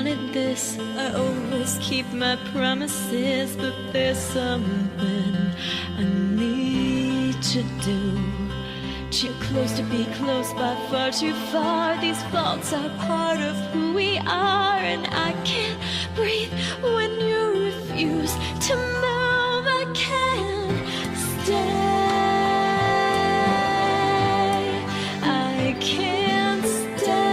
wanted this. I always keep my promises, but there's something I need to do. Too close to be close, but far too far. These faults are part of who we are, and I can't breathe when you refuse to move. I can't stay. I can't stay.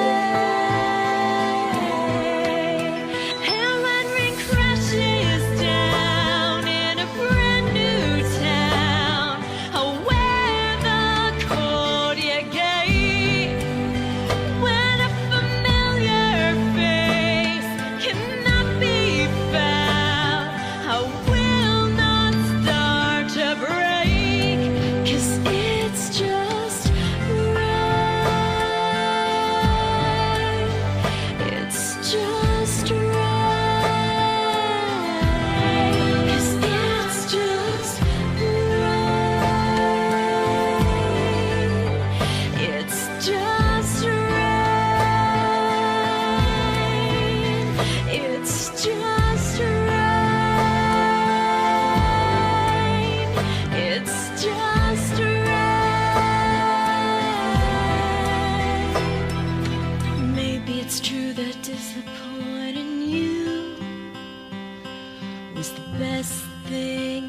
And when rain crashes down in a brand new town, I'll wear the coat you gave. When a familiar face cannot be found, I will not start to break, 'cause it's just right. It's just right. 'Cause it's just right. It's just right. It's just right. It's just right. Maybe it's true that disappointing you was the best thing